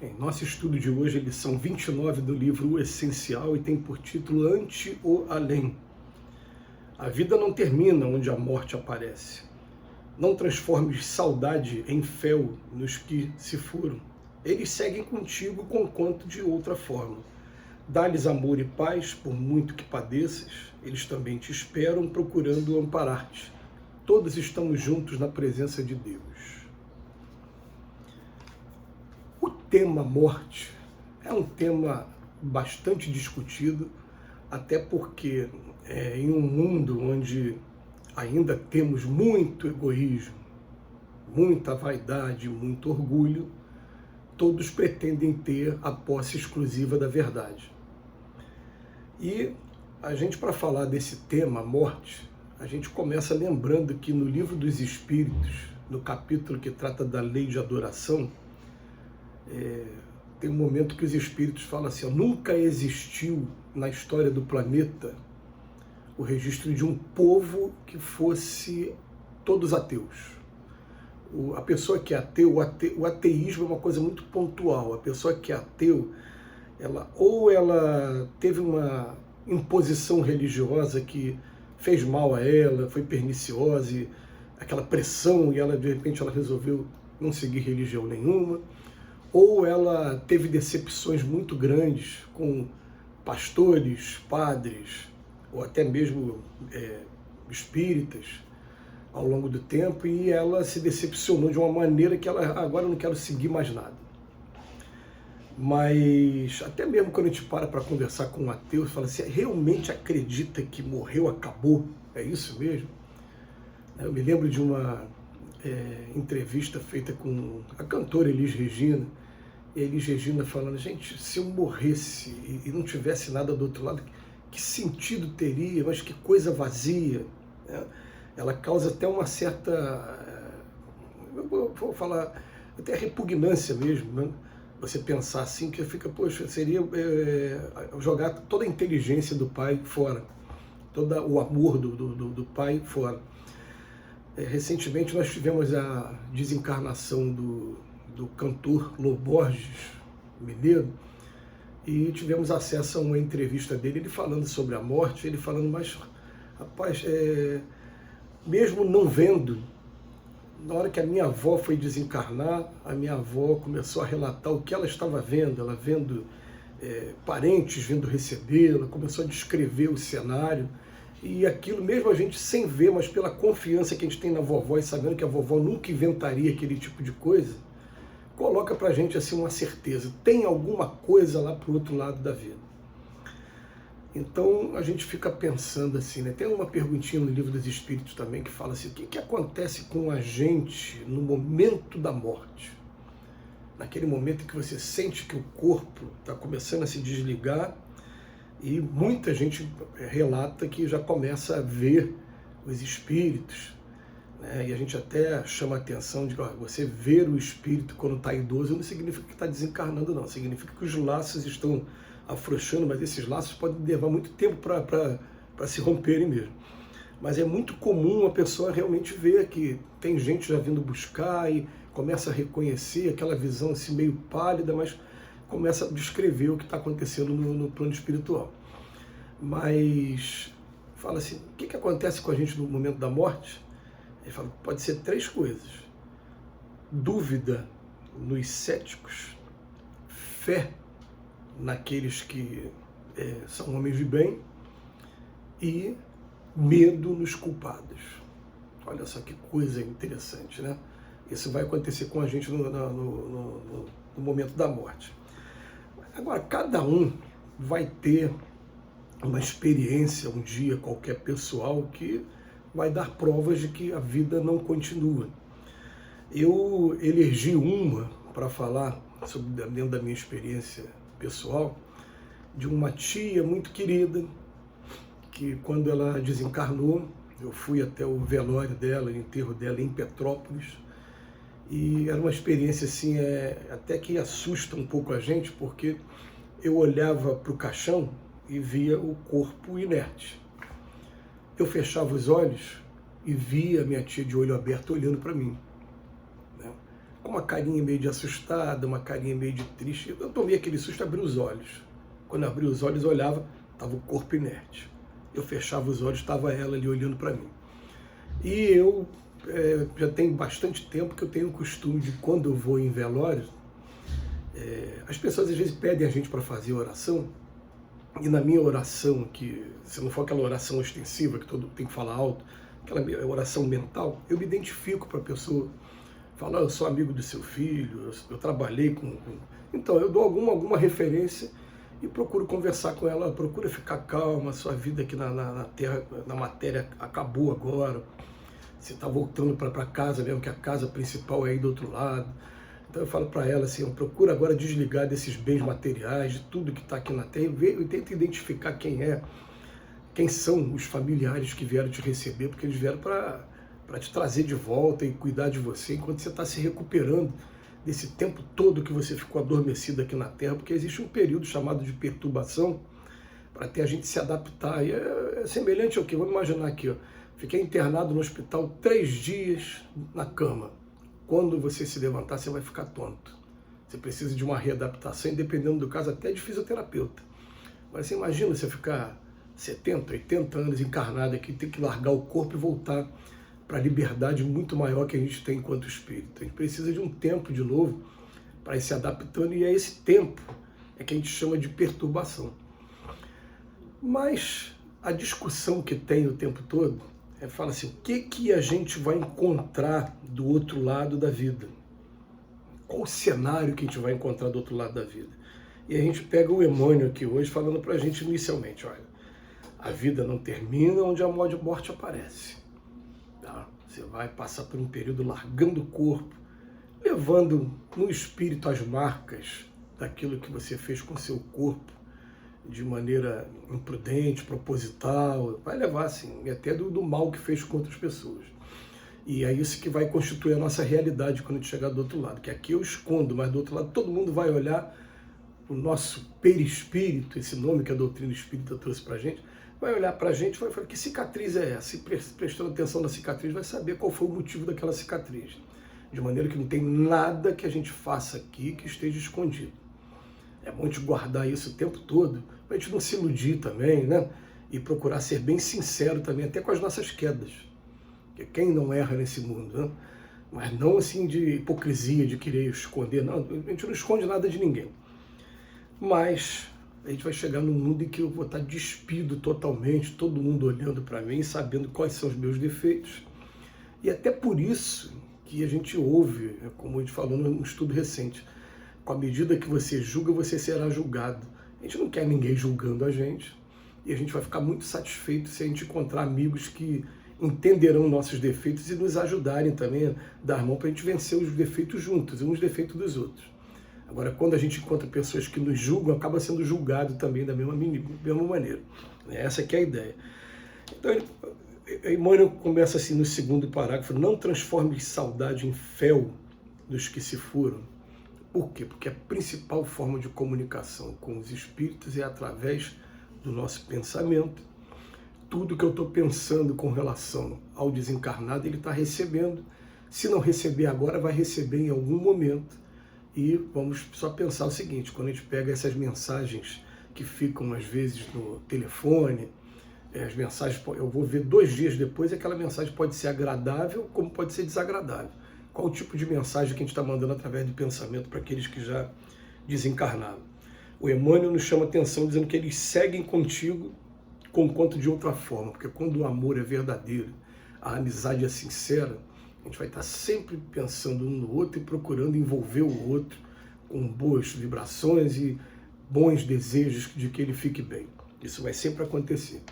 Bem, nosso estudo de hoje é a lição 29 do livro O Essencial e tem por título Ante o Além. A vida não termina onde a morte aparece. Não transformes saudade em fel nos que se foram. Eles seguem contigo conquanto de outra forma. Dá-lhes amor e paz, por muito que padeças, eles também te esperam procurando amparar-te. Todos estamos juntos na presença de Deus. O tema morte é um tema bastante discutido, até porque em um mundo onde ainda temos muito egoísmo, muita vaidade, muito orgulho, todos pretendem ter a posse exclusiva da verdade. E a gente, para falar desse tema, morte, a gente começa lembrando que no Livro dos Espíritos, no capítulo que trata da lei de adoração, tem um momento que os espíritos falam assim, nunca existiu na história do planeta o registro de um povo que fosse todos ateus. A pessoa que é ateu, o ateísmo é uma coisa muito pontual. A pessoa que é ateu, ela teve uma imposição religiosa que fez mal a ela, foi perniciosa, e aquela pressão, e ela de repente ela resolveu não seguir religião nenhuma, ou ela teve decepções muito grandes com pastores, padres, ou até mesmo espíritas, ao longo do tempo, e ela se decepcionou de uma maneira que ela, agora eu não quero seguir mais nada. Mas até mesmo quando a gente para conversar com um ateu, fala assim, realmente acredita que morreu, acabou? É isso mesmo? Eu me lembro de uma entrevista feita com a cantora Elis Regina, e a Elis Regina falando, gente, se eu morresse e não tivesse nada do outro lado, que sentido teria, mas que coisa vazia, né? Ela causa até uma certa, eu vou falar, até repugnância mesmo, né? Você pensar assim, que fica, poxa, seria jogar toda a inteligência do pai fora, todo o amor do pai fora. Recentemente nós tivemos a desencarnação do cantor Lô Borges, mineiro, e tivemos acesso a uma entrevista dele, ele falando sobre a morte, ele falando, mas, rapaz, mesmo não vendo, na hora que a minha avó foi desencarnar, a minha avó começou a relatar o que ela estava vendo, ela vendo parentes vindo recebê-la, começou a descrever o cenário, e aquilo mesmo a gente sem ver, mas pela confiança que a gente tem na vovó e sabendo que a vovó nunca inventaria aquele tipo de coisa, coloca pra gente assim uma certeza, tem alguma coisa lá pro outro lado da vida. Então a gente fica pensando assim, né? Tem uma perguntinha no Livro dos Espíritos também que fala assim, o que acontece com a gente no momento da morte? Naquele momento em que você sente que o corpo está começando a se desligar, e muita gente relata que já começa a ver os espíritos, né? E a gente até chama a atenção de que você ver o espírito quando está idoso não significa que está desencarnando, não. Significa que os laços estão afrouxando, mas esses laços podem levar muito tempo para se romperem mesmo. Mas é muito comum a pessoa realmente ver que tem gente já vindo buscar e começa a reconhecer aquela visão assim meio pálida, mas começa a descrever o que está acontecendo no plano espiritual. Mas fala assim, o que acontece com a gente no momento da morte? Ele fala, pode ser 3 coisas. Dúvida nos céticos, fé naqueles que são homens de bem e medo nos culpados. Olha só que coisa interessante, né? Isso vai acontecer com a gente no momento da morte. Agora, cada um vai ter uma experiência um dia qualquer pessoal que vai dar provas de que a vida não continua. Eu elegi uma para falar sobre dentro da minha experiência pessoal, de uma tia muito querida, que quando ela desencarnou, eu fui até o velório dela, o enterro dela em Petrópolis, e era uma experiência assim, até que assusta um pouco a gente, porque eu olhava para o caixão e via o corpo inerte. Eu fechava os olhos e via a minha tia de olho aberto olhando para mim, né? com uma carinha meio de assustada, uma carinha meio de triste. Eu tomei aquele susto, abri os olhos. Quando eu abri os olhos, eu olhava, estava o corpo inerte. Eu fechava os olhos, estava ela ali olhando para mim. E eu já tem bastante tempo que eu tenho o costume de, quando eu vou em velório, as pessoas às vezes pedem a gente para fazer oração, e na minha oração, que se não for aquela oração ostensiva, que todo tem que falar alto, aquela oração mental, eu me identifico para a pessoa, falar, eu sou amigo do seu filho, eu trabalhei com... Então, eu dou alguma referência e procuro conversar com ela, procura ficar calma, sua vida aqui na Terra, na matéria, acabou agora, você está voltando para casa mesmo, que a casa principal é aí do outro lado. Então eu falo para ela assim, procura agora desligar desses bens materiais, de tudo que está aqui na Terra, e tenta identificar quem são os familiares que vieram te receber, porque eles vieram para te trazer de volta e cuidar de você, enquanto você está se recuperando desse tempo todo que você ficou adormecido aqui na Terra, porque existe um período chamado de perturbação, para até a gente se adaptar. E é semelhante ao que? Vamos imaginar aqui, ó. Fiquei internado no hospital 3 dias na cama. Quando você se levantar, você vai ficar tonto. Você precisa de uma readaptação, dependendo do caso, até de fisioterapeuta. Mas você imagina você ficar 70, 80 anos encarnado aqui, ter que largar o corpo e voltar para a liberdade muito maior que a gente tem enquanto espírito. A gente precisa de um tempo de novo para ir se adaptando, e é esse tempo que a gente chama de perturbação. Mas a discussão que tem o tempo todo fala assim, o que a gente vai encontrar do outro lado da vida? Qual o cenário que a gente vai encontrar do outro lado da vida? E a gente pega o Emmanuel aqui hoje falando para a gente inicialmente, olha, a vida não termina onde a morte aparece. Tá? Você vai passar por um período largando o corpo, levando no espírito as marcas daquilo que você fez com o seu corpo, de maneira imprudente, proposital, vai levar assim, até do mal que fez com outras pessoas. E é isso que vai constituir a nossa realidade quando a gente chegar do outro lado, que aqui eu escondo, mas do outro lado todo mundo vai olhar o nosso perispírito, esse nome que a doutrina espírita trouxe para a gente, vai olhar para a gente e vai falar, que cicatriz é essa? E prestando atenção na cicatriz, vai saber qual foi o motivo daquela cicatriz. De maneira que não tem nada que a gente faça aqui que esteja escondido. É bom a gente guardar isso o tempo todo, para a gente não se iludir também, né? E procurar ser bem sincero também, até com as nossas quedas. Porque quem não erra nesse mundo, né? Mas não assim de hipocrisia, de querer esconder, não. A gente não esconde nada de ninguém. Mas a gente vai chegar num mundo em que eu vou estar despido totalmente, todo mundo olhando para mim, sabendo quais são os meus defeitos. E até por isso que a gente ouve, como a gente falou num estudo recente, com a medida que você julga, você será julgado. A gente não quer ninguém julgando a gente. E a gente vai ficar muito satisfeito se a gente encontrar amigos que entenderão nossos defeitos e nos ajudarem também a dar mão para a gente vencer os defeitos juntos, uns defeitos dos outros. Agora, quando a gente encontra pessoas que nos julgam, acaba sendo julgado também da mesma maneira. Essa que é a ideia. Então, Emmanuel começa assim no segundo parágrafo, não transforme saudade em fel dos que se foram. Por quê? Porque a principal forma de comunicação com os espíritos é através do nosso pensamento. Tudo que eu estou pensando com relação ao desencarnado, ele está recebendo. Se não receber agora, vai receber em algum momento. E vamos só pensar o seguinte, quando a gente pega essas mensagens que ficam às vezes no telefone, as mensagens, eu vou ver 2 dias depois, aquela mensagem pode ser agradável como pode ser desagradável. Qual o tipo de mensagem que a gente está mandando através do pensamento para aqueles que já desencarnaram? O Emmanuel nos chama atenção dizendo que eles seguem contigo conquanto de outra forma, porque quando o amor é verdadeiro, a amizade é sincera, a gente vai estar sempre pensando um no outro e procurando envolver o outro com boas vibrações e bons desejos de que ele fique bem. Isso vai sempre acontecer.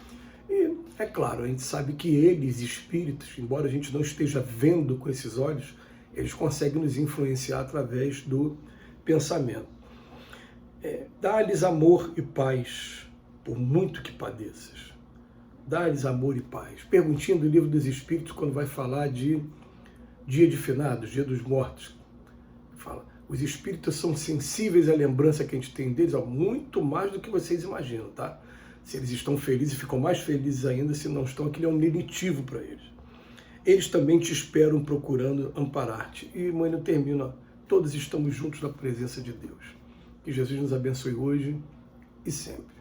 E, é claro, a gente sabe que eles, espíritos, embora a gente não esteja vendo com esses olhos, eles conseguem nos influenciar através do pensamento. Dá-lhes amor e paz, por muito que padeças. Dá-lhes amor e paz. Perguntinha do Livro dos Espíritos, quando vai falar de dia de finados, dia dos mortos. Fala, os espíritos são sensíveis à lembrança que a gente tem deles, muito mais do que vocês imaginam, tá? Se eles estão felizes, ficam mais felizes ainda, se não estão, aquilo é um lenitivo para eles. eles também te esperam procurando amparar-te. E, mãe, não termina. Todos estamos juntos na presença de Deus. Que Jesus nos abençoe hoje e sempre.